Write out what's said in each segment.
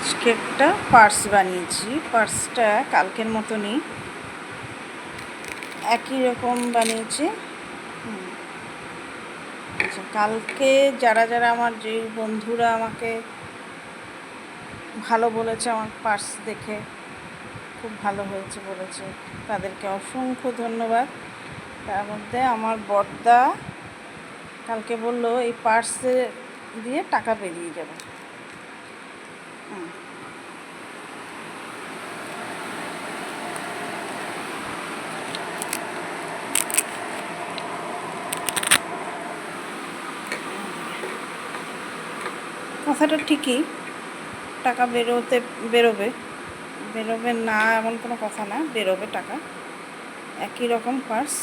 আজকে একটা পার্স বানিয়েছি। পার্সটা কালকের মতনই একই রকম বানিয়েছি। আচ্ছা, কালকে যারা যারা আমার যে বন্ধুরা আমাকে ভালো বলেছে, আমার পার্স দেখে খুব ভালো হয়েছে বলেছে, তাদেরকে অসংখ্য ধন্যবাদ। তার মধ্যে আমার বড়দা কালকে বলল এই পার্সে দিয়ে টাকা বেরিয়ে যাবে। কথাটা ঠিকই, টাকা বেরোবে না এমন কোনো কথা না, বেরোবে টাকা। একই রকম পার্স,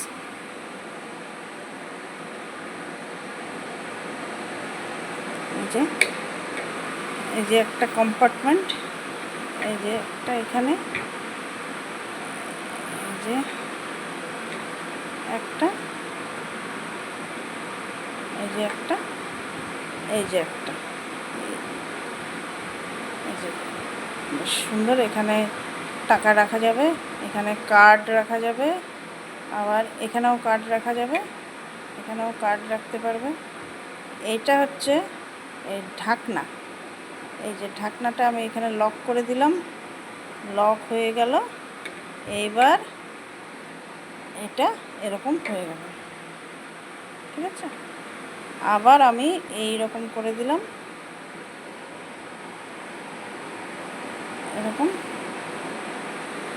এই যে একটা কম্পার্টমেন্ট, এই যে একটা এখানে, এই যে একটা, এই যে একটা, এই যে একটা, এই যে বেশ সুন্দর। এখানে টাকা রাখা যাবে, এখানে কার্ড রাখা যাবে, আবার এখানেও কার্ড রাখা যাবে, এখানেও কার্ড রাখতে পারবে। এইটা হচ্ছে এই ঢাকনা, এই যে ঢাকনাটা আমি এখানে লক করে দিলাম, লক হয়ে গেল। এইবার এটা এরকম হয়ে গেল, ঠিক আছে। আবার আমি এই রকম করে দিলাম, এরকম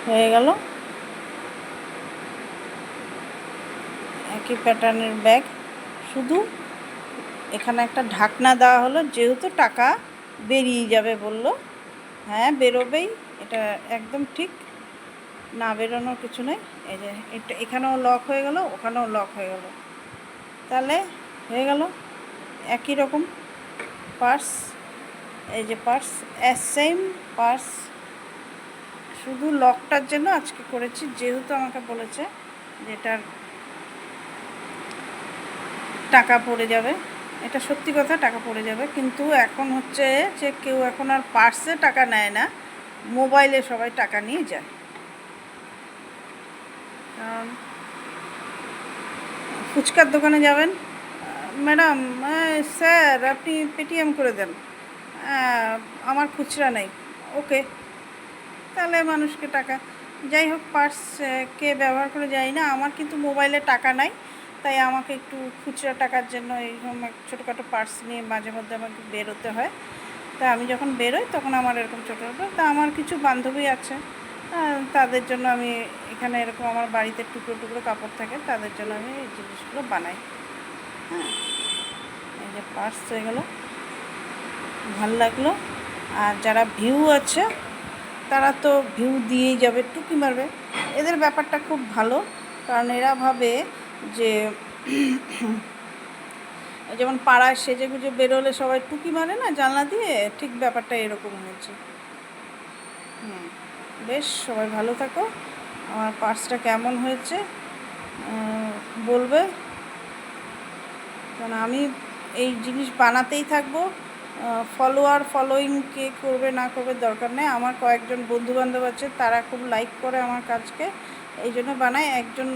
হয়ে গেল। একই প্যাটার্নের ব্যাগ, শুধু এখানে একটা ঢাকনা দেওয়া হলো, যেহেতু টাকা বেরিয়ে যাবে বলল। হ্যাঁ, বেরোবেই, এটা একদম ঠিক, না বেরোনোর কিছু নেই। এই যে এটা এখানেও লক হয়ে গেল, ওখানেও লক হয়ে গেল, তাহলে হয়ে গেল একই রকম পার্স। এই যে পার্স, সেম পার্স, শুধু লকটার জন্য আজকে করেছি, যেহেতু আমাকে বলেছে যে এটার টাকা পড়ে যাবে। এটা সত্যি কথা, টাকা পড়ে যাবে, কিন্তু এখন হচ্ছে যে কেউ এখন আর পার্সে টাকা নেয় না, মোবাইলে সবাই টাকা নিয়ে যায়। কারণ ফুচকার দোকানে যাবেন, ম্যাডাম স্যার আপনি পেটিএম করে দেন, আমার খুচরা নেই, ওকে, তাহলে মানুষকে টাকা। যাই হোক, পার্স কে ব্যবহার করে যাই না, আমার কিন্তু মোবাইলে টাকা নাই, তাই আমাকে একটু খুচরা টাকার জন্য এইরকম ছোটোখাটো পার্স নিয়ে মাঝে মধ্যে আমাকে বেরোতে হয়। তা আমি যখন বেরোই তখন আমার এরকম ছোটো ছোটো, তা আমার কিছু বান্ধবী আছে, তাদের জন্য আমি এখানে এরকম আমার বাড়িতে টুকরো টুকরো কাপড় থাকে, তাদের জন্য আমি এই জিনিসগুলো বানাই। হ্যাঁ, এই যে পার্স হয়ে গেল, ভাল লাগলো। আর যারা ভিউ আছে তারা তো ভিউ দিয়েই যাবে, টুকি মারবে। এদের ব্যাপারটা খুব ভালো, কারণ এরা ভাবে যে যেমন পাড়ায় সেজে গুজে বেরোলে সবাই টুকি মারে না জানলা দিয়ে, ঠিক ব্যাপারটা এরকম হয়েছে। বেশ, সবাই ভালো থাকো। আমার পার্সটা কেমন হয়েছে বলবে, কারণ আমি এই জিনিস বানাতেই থাকবো। ফলোয়িং কে করবে না করবে দরকার নেই, আমার কয়েকজন বন্ধুবান্ধব আছে, তারা খুব লাইক করে আমার কাজকে, এই জন্য বানাই। একজন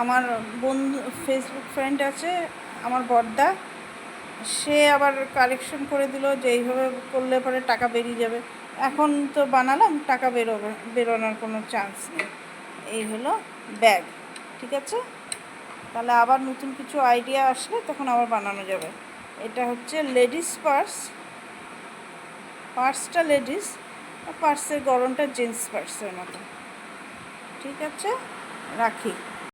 আমার বন্ধু ফেসবুক ফ্রেন্ড আছে, আমার বড়দা, সে আবার কালেকশন করে দিল যে এইভাবে করলে পরে টাকা বেরিয়ে যাবে। এখন তো বানালাম, টাকা বেরোনোর কোনো চান্স নেই। এই হলো ব্যাগ, ঠিক আছে। তাহলে আবার নতুন কিছু আইডিয়া আসলে তখন আবার বানানো যাবে। এটা হচ্ছে লেডিস পার্স, পার্সটা লেডিস, পার্সের গড়নটা জেন্টস পার্সের মতো, ঠিক আছে, রাখি।